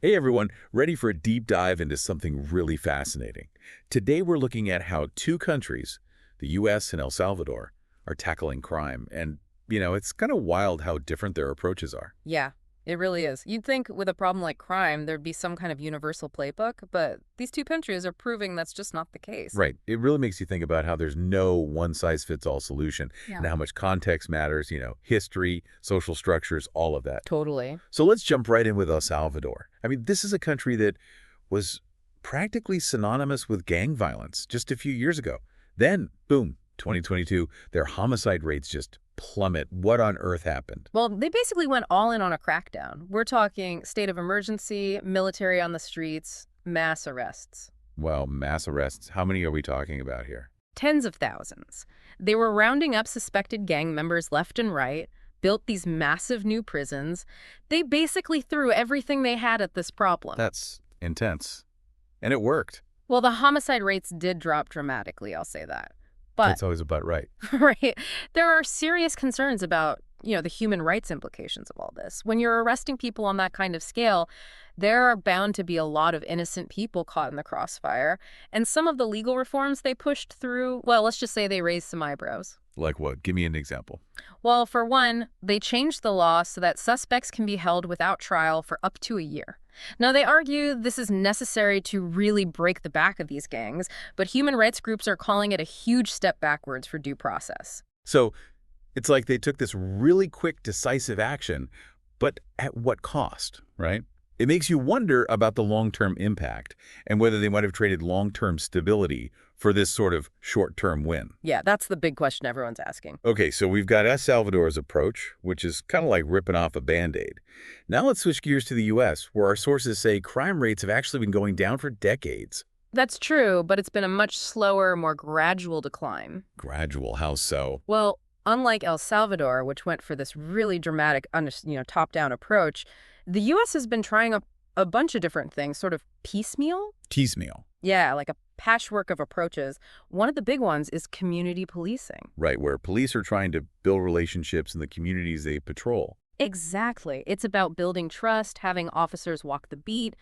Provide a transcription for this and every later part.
Hey everyone, ready for a deep dive into something really fascinating. Today we're looking at how two countries, the US and El Salvador, are tackling crime. And, it's kind of wild how different their approaches are. Yeah, it really is. You'd think with a problem like crime, there'd be some kind of universal playbook, but these two countries are proving that's just not the case. Right. It really makes you think about how there's no one-size-fits-all solution Yeah. and how much context matters, history, social structures, all of that. Totally. So let's jump right in with El Salvador. I mean, this is a country that was practically synonymous with gang violence just a few years ago. Then, boom, 2022, their homicide rates just plummet. What on earth happened? Well, they basically went all in on a crackdown. We're talking state of emergency, military on the streets, mass arrests. Well, mass arrests. How many are we talking about here? Tens of thousands. They were rounding up suspected gang members left and right, built these massive new prisons. They basically threw everything they had at this problem. That's intense. And it worked. Well, the homicide rates did drop dramatically, I'll say that. But That's always about right. right. There are serious concerns about, the human rights implications of all this. When you're arresting people on that kind of scale, there are bound to be a lot of innocent people caught in the crossfire. And some of the legal reforms they pushed through, well, let's just say they raised some eyebrows. Like what? Give me an example. Well, for one, they changed the law so that suspects can be held without trial for up to a year. Now, they argue this is necessary to really break the back of these gangs, but human rights groups are calling it a huge step backwards for due process. So it's like they took this really quick, decisive action, but at what cost, right? It makes you wonder about the long-term impact and whether they might have traded long-term stability for this sort of short-term win. Yeah, that's the big question everyone's asking. Okay, so we've got El Salvador's approach, which is kind of like ripping off a Band-Aid. Now let's switch gears to the U.S., where our sources say crime rates have actually been going down for decades. That's true, but it's been a much slower, more gradual decline. Gradual, how so? Well, unlike El Salvador, which went for this really dramatic, top-down approach, the U.S. has been trying a bunch of different things, sort of piecemeal. Piecemeal. Yeah, like a patchwork of approaches. One of the big ones is community policing. Right, where police are trying to build relationships in the communities they patrol. Exactly. It's about building trust, having officers walk the beat,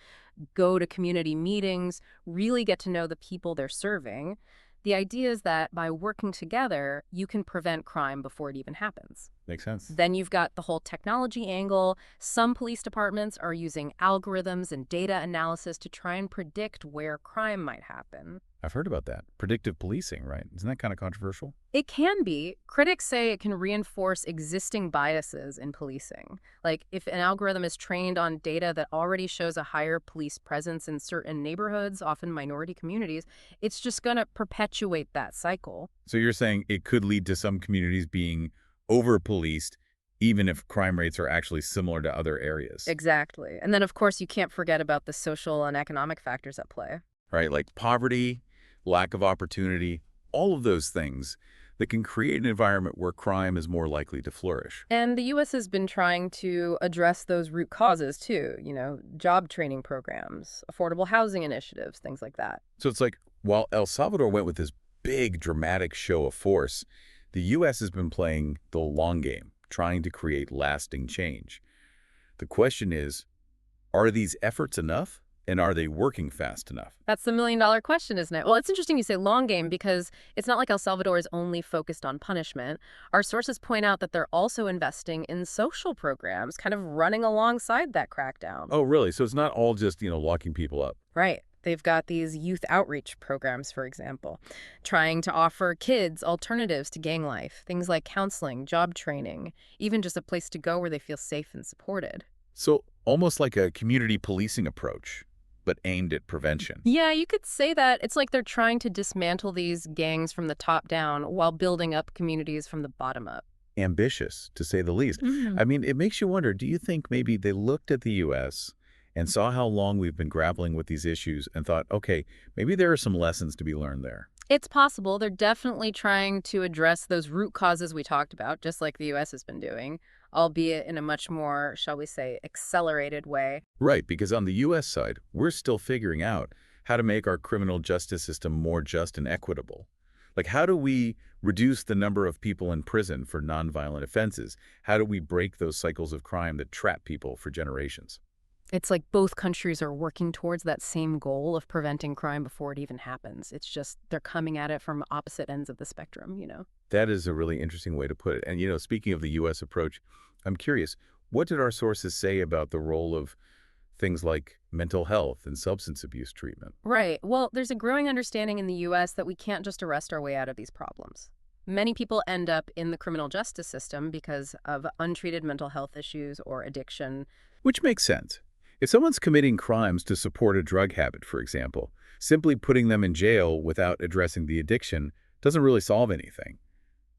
go to community meetings, really get to know the people they're serving. The idea is that by working together, you can prevent crime before it even happens. Makes sense. Then you've got the whole technology angle. Some police departments are using algorithms and data analysis to try and predict where crime might happen. I've heard about that. Predictive policing, right? Isn't that kind of controversial? It can be. Critics say it can reinforce existing biases in policing. Like if an algorithm is trained on data that already shows a higher police presence in certain neighborhoods, often minority communities, it's just going to perpetuate that cycle. So you're saying it could lead to some communities being over-policed, even if crime rates are actually similar to other areas, Exactly. And then, of course, you can't forget about the social and economic factors at play. right? Like poverty, lack of opportunity, all of those things that can create an environment where crime is more likely to flourish. And the U.S. has been trying to address those root causes, too. Job training programs, affordable housing initiatives, things like that. So it's like, while El Salvador went with this big, dramatic show of force, the U.S. has been playing the long game, trying to create lasting change. The question is, are these efforts enough? And are they working fast enough? That's the million-dollar question, isn't it? Well, it's interesting you say long game because it's not like El Salvador is only focused on punishment. Our sources point out that they're also investing in social programs, kind of running alongside that crackdown. Oh, really? So it's not all just, locking people up. Right. They've got these youth outreach programs, for example, trying to offer kids alternatives to gang life, things like counseling, job training, even just a place to go where they feel safe and supported. So almost like a community policing approach, but aimed at prevention. Yeah, you could say that. It's like they're trying to dismantle these gangs from the top down while building up communities from the bottom up. Ambitious, to say the least. Mhm. I mean, it makes you wonder, do you think maybe they looked at the U.S. and saw how long we've been grappling with these issues and thought, okay, maybe there are some lessons to be learned there? It's possible. They're definitely trying to address those root causes we talked about, just like the U.S. has been doing, albeit in a much more, shall we say, accelerated way. Right, because on the U.S. side, we're still figuring out how to make our criminal justice system more just and equitable. Like, how do we reduce the number of people in prison for nonviolent offenses? How do we break those cycles of crime that trap people for generations? It's like both countries are working towards that same goal of preventing crime before it even happens. It's just they're coming at it from opposite ends of the spectrum. That is a really interesting way to put it. And, speaking of the U.S. approach, I'm curious, what did our sources say about the role of things like mental health and substance abuse treatment? Right. Well, there's a growing understanding in the U.S. that we can't just arrest our way out of these problems. Many people end up in the criminal justice system because of untreated mental health issues or addiction. Which makes sense. If someone's committing crimes to support a drug habit, for example, simply putting them in jail without addressing the addiction doesn't really solve anything.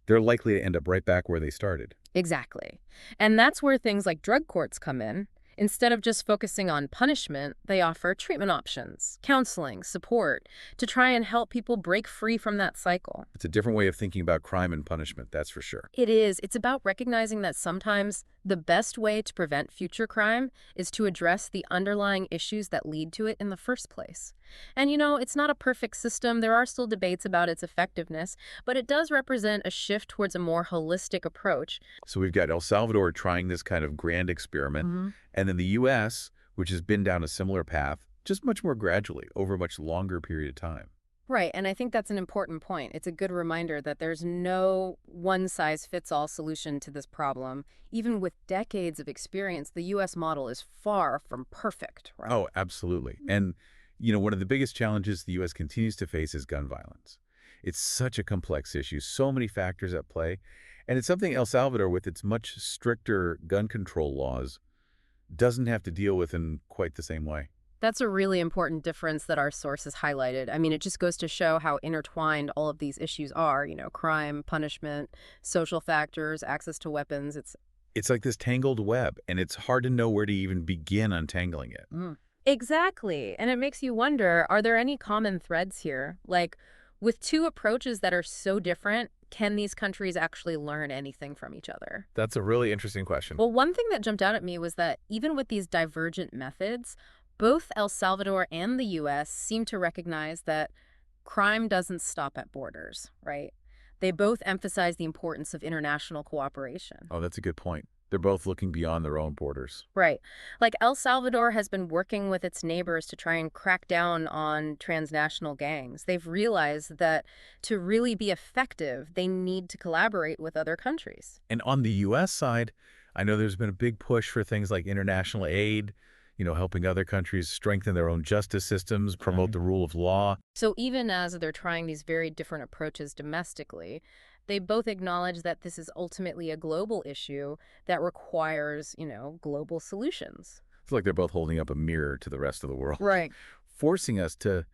They're likely to end up right back where they started. Exactly. And that's where things like drug courts come in. Instead of just focusing on punishment, they offer treatment options, counseling, support to try and help people break free from that cycle. It's a different way of thinking about crime and punishment, that's for sure. It is. It's about recognizing that sometimes the best way to prevent future crime is to address the underlying issues that lead to it in the first place. And it's not a perfect system. There are still debates about its effectiveness, but it does represent a shift towards a more holistic approach. So we've got El Salvador trying this kind of grand experiment, Mhm. and then the U.S., which has been down a similar path, just much more gradually over a much longer period of time. Right, and I think that's an important point. It's a good reminder that there's no one-size-fits-all solution to this problem. Even with decades of experience, the U.S. model is far from perfect, right? Oh, absolutely. And, one of the biggest challenges the U.S. continues to face is gun violence. It's such a complex issue, so many factors at play, and it's something El Salvador, with its much stricter gun control laws, doesn't have to deal with in quite the same way. That's a really important difference that our sources highlighted. I mean, it just goes to show how intertwined all of these issues are, crime, punishment, social factors, access to weapons. It's like this tangled web, and it's hard to know where to even begin untangling it. Exactly. And it makes you wonder, are there any common threads here? Like, with two approaches that are so different, can these countries actually learn anything from each other? That's a really interesting question. Well, one thing that jumped out at me was that even with these divergent methods, both El Salvador and the U.S. seem to recognize that crime doesn't stop at borders, right? They both emphasize the importance of international cooperation. Oh, that's a good point. They're both looking beyond their own borders. Right. Like El Salvador has been working with its neighbors to try and crack down on transnational gangs. They've realized that to really be effective, they need to collaborate with other countries. And on the U.S. side, I know there's been a big push for things like international aid, helping other countries strengthen their own justice systems, promote the rule of law. So even as they're trying these very different approaches domestically, they both acknowledge that this is ultimately a global issue that requires, global solutions. It's like they're both holding up a mirror to the rest of the world, Right. forcing us to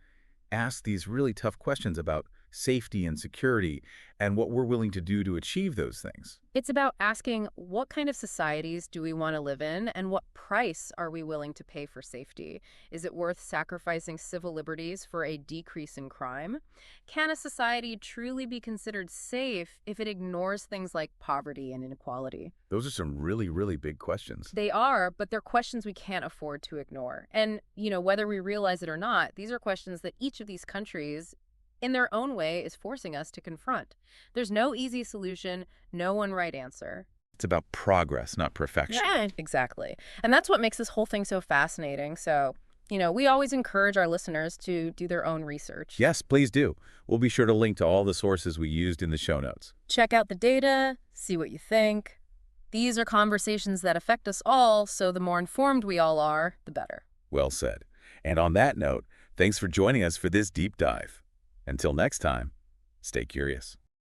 ask these really tough questions about safety and security and what we're willing to do to achieve those things. It's about asking what kind of societies do we want to live in and what price are we willing to pay for safety? Is it worth sacrificing civil liberties for a decrease in crime? Can a society truly be considered safe if it ignores things like poverty and inequality? Those are some really, really big questions. They are, but they're questions we can't afford to ignore. And, whether we realize it or not, these are questions that each of these countries in their own way is forcing us to confront. There's no easy solution, no one right answer. It's about progress, not perfection. Yeah, exactly. And that's what makes this whole thing so fascinating. So, we always encourage our listeners to do their own research. Yes, please do. We'll be sure to link to all the sources we used in the show notes. Check out the data, see what you think. These are conversations that affect us all, so the more informed we all are, the better. Well said. And on that note, thanks for joining us for this deep dive. Until next time, stay curious.